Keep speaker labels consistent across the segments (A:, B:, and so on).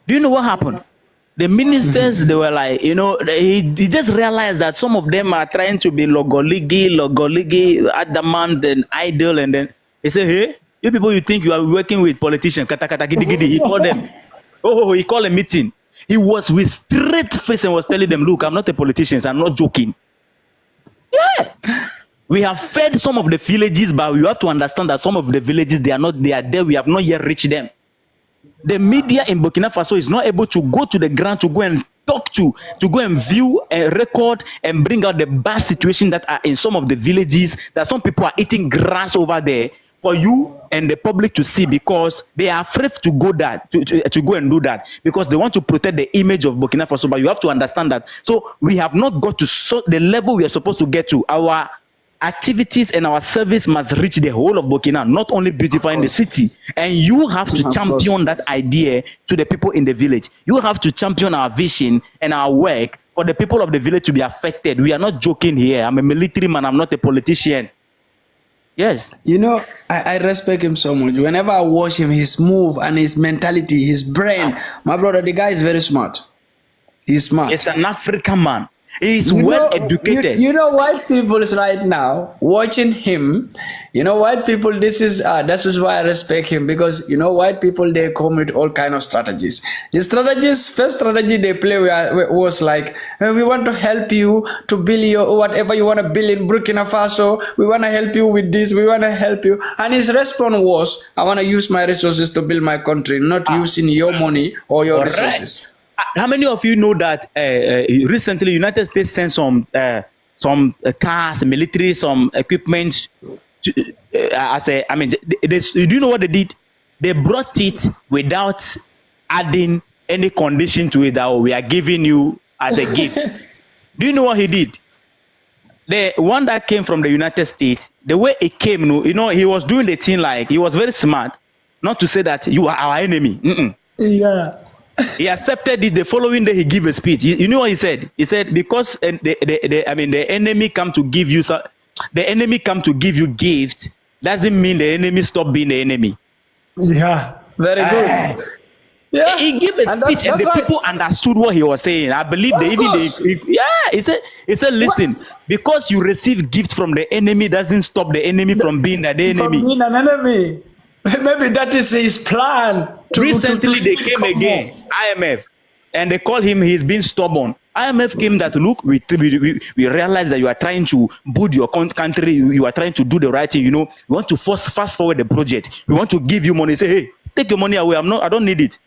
A: Do you know what happened? The ministers, they were like, he just realized that some of them are trying to be logoligi, adamant, and idle, and then he said, "Hey, you people, you think you are working with politicians? Kata kata gidi gidi." He called them. Oh, he called a meeting. He was with straight face and was telling them, "Look, I'm not a politician. I'm not joking." Yeah. We have fed some of the villages, but you have to understand that some of the villages, they are there. We have not yet reached them. The media in Burkina Faso is not able to go to the ground to go and talk to go and view and record and bring out the bad situation that are in some of the villages, that some people are eating grass over there for you and the public to see, because they are afraid to go to go and do that, because they want to protect the image of Burkina Faso. But you have to understand that. So we have not got to the level we are supposed to get to. Our activities and our service must reach the whole of Burkina, not only beautifying the city. And you have to champion that idea to the people in the village. You have to champion our vision and our work for the people of the village to be affected. We are not joking here. I'm a military man. I'm not a politician. Yes.
B: I respect him so much. Whenever I watch him, his move and his mentality, his brain, my brother, the guy is very smart. He's smart.
A: He's an African man. He's well educated.
B: White people is right now watching him. White people, this is why I respect him, because white people, they come with all kind of strategies. The first strategy they play was like, we want to help you to build your whatever you want to build in Burkina Faso. We want to help you with this. We want to help you. And his response was, I want to use my resources to build my country, not using your money or your resources.
A: How many of you know that recently United States sent some cars, military, some equipment? Do you know what they did? They brought it without adding any condition to it that we are giving you as a gift. Do you know what he did? The one that came from the United States, the way it came, he was doing the thing like he was very smart, not to say that you are our enemy.
B: Yeah.
A: He accepted it. The following day, he gave a speech. You know what he said? He said, because the enemy come to give you gift, doesn't mean the enemy stop being the enemy.
B: Yeah, very good.
A: Yeah. He gave a speech, and the people understood what he was saying. I believe he said, listen, because you receive gift from the enemy doesn't stop the enemy from being the enemy.
B: From being an enemy. Maybe that is his plan.
A: Recently, they came again, IMF, and they call him, he's been stubborn. IMF came that, look, we realize that you are trying to build your country, you are trying to do the right thing, we want to fast forward the project. We want to give you money. Say, hey, take your money away. I don't need it.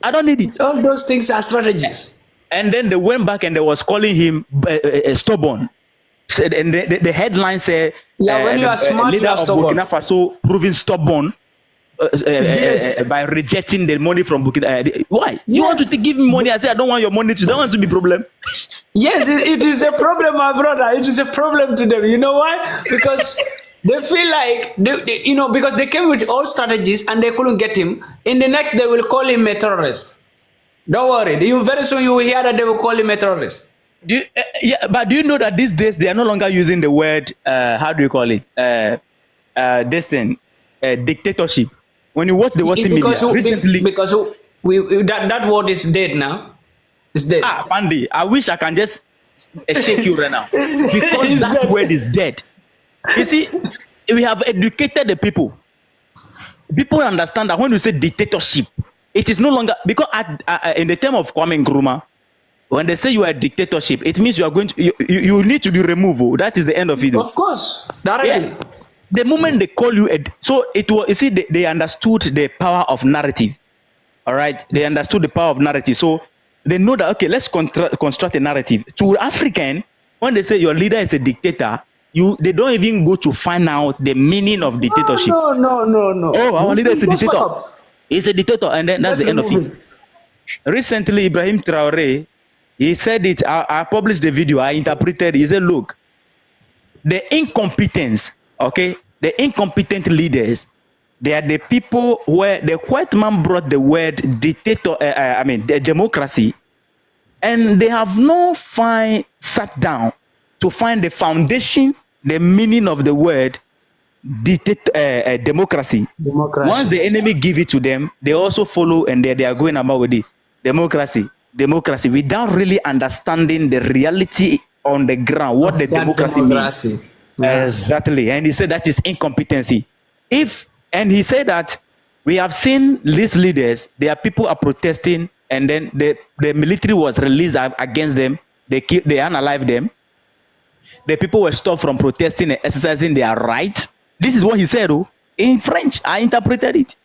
A: I don't need it.
B: All those things are strategies.
A: And then they went back and they was calling him stubborn. And the headline said,
B: when you are smart,
A: leader
B: you are
A: of
B: stubborn.
A: Burkina Faso proving stubborn by rejecting the money from Burkina. Why? You want to give me money? I say, I don't want your money. You don't want to be problem.
B: Yes, it is a problem, my brother. It is a problem to them. You know why? Because they feel like, because they came with all strategies and they couldn't get him. In the next, they will call him a terrorist. Don't worry. Very soon you will hear that they will call him a terrorist.
A: But do you know that these days they are no longer using the word, how do you call it? Dictatorship. When you watch the Western media recently,
B: because that word is dead now. It's dead.
A: Pandi, I wish I can just shake you right now, because that word is dead. You see, we have educated the people. People understand that when you say dictatorship, it is no longer, because in the term of Kwame Nkrumah, when they say you are a dictatorship, it means you are going to you need to be removed. That is the end of it.
B: Of course, directly.
A: Yeah. The moment they call you so it was, you see, they understood the power of narrative. All right, they understood the power of narrative. So they know that, okay, let's construct a narrative. To African, when they say your leader is a dictator, they don't even go to find out the meaning of dictatorship.
B: No.
A: Oh, our leader is a dictator. He's a dictator, and then that's the end of it. Recently, Ibrahim Traoré, he said it. I published the video. I interpreted. He said, "Look, the incompetence, the incompetent leaders, they are the people where the white man brought the word dictator. The democracy, and they have not sat down to find the foundation, the meaning of the word, democracy. Once
B: Democracy.
A: the enemy give it to them, they also follow and they are going about with it. Democracy, without really understanding the reality on the ground, what the
B: That
A: democracy means.
B: democracy. Yeah.
A: Exactly. And he said that is incompetency. And he said that we have seen these leaders, their people are protesting, and then the military was released against them. They unalive them. The people were stopped from protesting and exercising their rights. This is what he said, oh, in French. I interpreted it.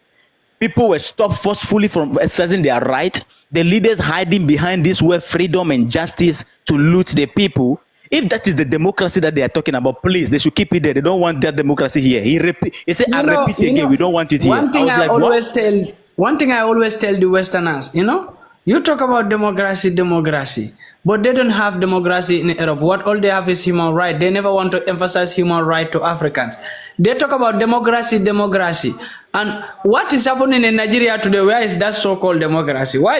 A: People were stopped forcefully from exercising their right. The leaders hiding behind this word freedom and justice to loot the people. If that is the democracy that they are talking about, please, they should keep it there. They don't want that democracy here. He said, I repeat again, we don't want it here.
B: One thing
A: I was like,
B: one thing I always tell the Westerners, you talk about democracy, but they don't have democracy in Europe. What all they have is human right. They never want to emphasize human right to Africans. They talk about democracy. And what is happening in Nigeria today? Where is that so-called democracy? Why